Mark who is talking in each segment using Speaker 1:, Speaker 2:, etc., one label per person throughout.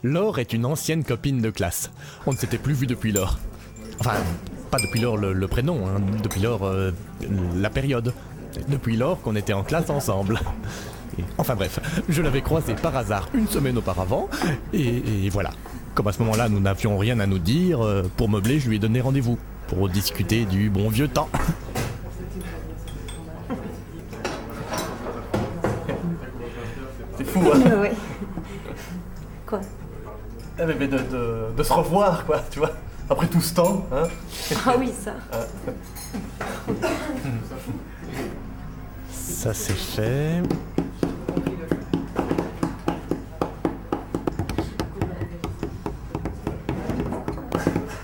Speaker 1: Laure est une ancienne copine de classe. On ne s'était plus vu depuis lors. Enfin, pas depuis lors le prénom, hein, depuis lors la période. Depuis lors qu'on était en classe ensemble. Enfin bref, je l'avais croisée par hasard une semaine auparavant, et voilà. Comme à ce moment-là nous n'avions rien à nous dire, pour meubler je lui ai donné rendez-vous, pour discuter du bon vieux temps.
Speaker 2: C'est fou, hein.
Speaker 3: Ouais. Quoi?
Speaker 2: Mais de se revoir, quoi, tu vois, après tout ce temps, hein.
Speaker 3: Ah oui, ça.
Speaker 1: Ça c'est fait.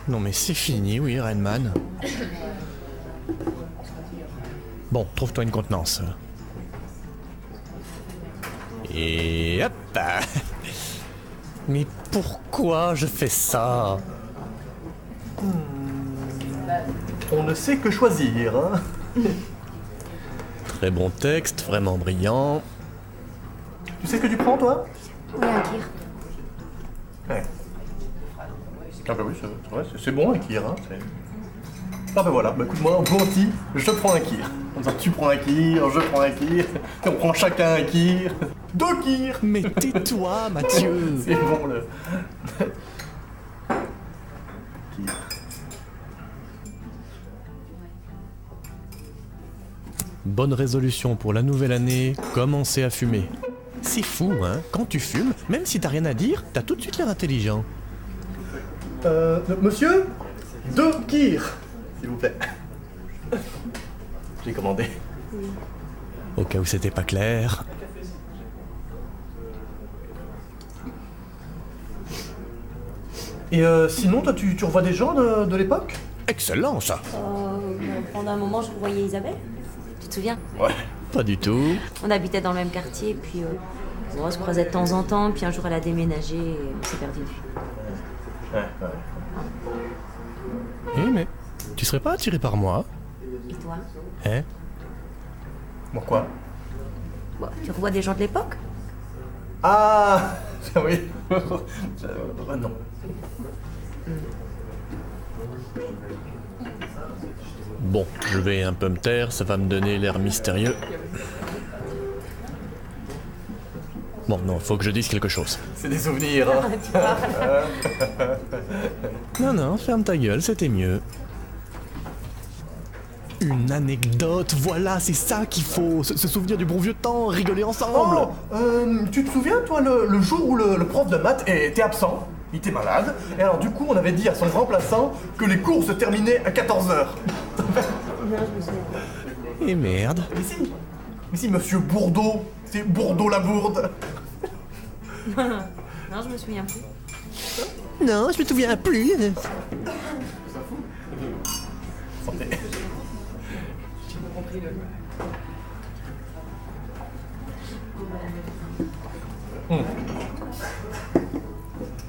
Speaker 1: Non mais c'est fini, oui, Rainman. Bon, trouve-toi une contenance. Et hop. Mais pourquoi je fais ça?
Speaker 2: On ne sait que choisir, hein.
Speaker 1: Très bon texte, vraiment brillant.
Speaker 2: Tu sais ce que tu prends, toi?
Speaker 3: Oui, un kir.
Speaker 2: Ouais. Ah bah oui, c'est bon un kir, hein. Ah bah voilà, bah écoute-moi, Bonti, je prends un kir. Tu prends un kir, je prends un kir, on prend chacun un kir. 2 kirs.
Speaker 1: Mais tais-toi, Mathieu.
Speaker 2: C'est bon, le... Kir.
Speaker 1: Bonne résolution pour la nouvelle année, commencer à fumer. C'est fou, hein, quand tu fumes, même si t'as rien à dire, t'as tout de suite l'air intelligent.
Speaker 2: Monsieur, 2 kirs, s'il vous plaît. J'ai commandé.
Speaker 1: Au cas où c'était pas clair.
Speaker 2: Et sinon, toi, tu revois des gens de l'époque?
Speaker 1: Excellent, ça.
Speaker 3: Pendant un moment, je voyais Isabelle. Tu te souviens?
Speaker 2: Ouais.
Speaker 1: Pas du tout.
Speaker 3: On habitait dans le même quartier, puis on se croisait de temps en temps, puis un jour elle a déménagé et on s'est perdu de vue.
Speaker 2: Ouais.
Speaker 1: Eh mais, tu serais pas attiré par moi?
Speaker 3: Et toi?
Speaker 1: Hein?
Speaker 2: Pourquoi?
Speaker 3: Bon, tu revois des gens de l'époque?
Speaker 2: Ah oui. Non.
Speaker 1: Bon, je vais un peu me taire, ça va me donner l'air mystérieux. Bon, non, faut que je dise quelque chose.
Speaker 2: C'est des souvenirs, hein.
Speaker 1: Non, ferme ta gueule, c'était mieux. Une anecdote, voilà, c'est ça qu'il faut. Se souvenir du bon vieux temps, rigoler ensemble.
Speaker 2: Oh, tu te souviens, toi, le jour où le prof de maths était absent? Il était malade, et alors du coup, on avait dit à son remplaçant que les cours se terminaient à 14h.
Speaker 3: Non, je me souviens.
Speaker 1: Et merde.
Speaker 2: Mais si, monsieur Bourdeau, c'est Bourdeau-la-Bourde.
Speaker 3: Non, je me souviens plus.
Speaker 1: Non, je me souviens plus.
Speaker 2: Santé.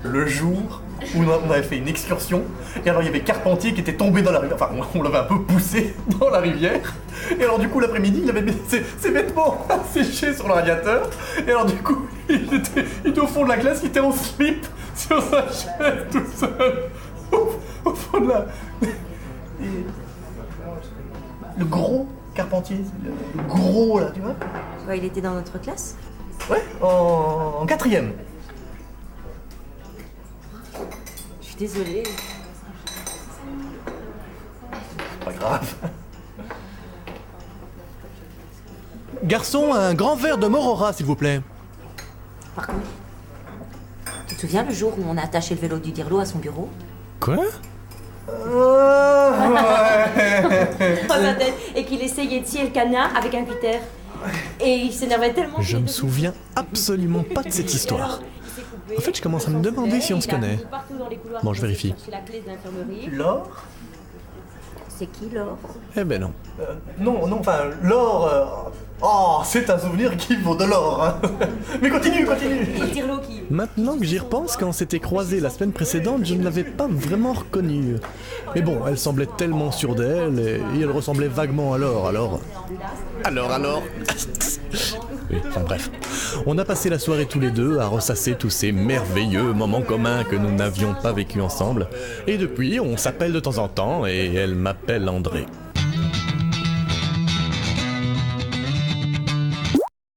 Speaker 2: Le jour où on avait fait une excursion, et alors il y avait Carpentier qui était tombé dans la rivière, enfin on l'avait un peu poussé dans la rivière, et alors du coup l'après-midi il avait mis ses vêtements à sécher sur le radiateur, et alors du coup il était au fond de la classe, il était en slip sur sa chaise tout seul, au fond de la... Et le gros Carpentier, le gros là, tu vois?
Speaker 3: Ouais, il était dans notre classe?
Speaker 2: Ouais, en 4e.
Speaker 3: Je suis désolée.
Speaker 2: Pas grave.
Speaker 1: Garçon, un grand verre de Morora, s'il vous plaît.
Speaker 3: Par contre, tu te souviens le jour où on a attaché le vélo du Dirlo à son bureau?
Speaker 1: Quoi?
Speaker 3: Et qu'il essayait de scier le canard avec un cutter. Et il s'énervait tellement.
Speaker 1: Je me souviens absolument pas de cette histoire. En fait, je commence à me demander si on se connaît. Bon, je vérifie.
Speaker 2: Laure?
Speaker 3: C'est qui, Laure?
Speaker 1: Eh ben non.
Speaker 2: Non, enfin, Laure... Oh, c'est un souvenir qui vaut de l'or, hein. Mais continue, continue.
Speaker 3: Et tire-l'eau qui...
Speaker 1: Maintenant que j'y repense, quand on s'était croisés la semaine précédente, je ne l'avais pas vraiment reconnue. Mais bon, elle semblait tellement sûre d'elle, et elle ressemblait vaguement à Laure, alors... Alors Oui, enfin bref. On a passé la soirée tous les deux à ressasser tous ces merveilleux moments communs que nous n'avions pas vécus ensemble. Et depuis, on s'appelle de temps en temps, et elle m'appelle André.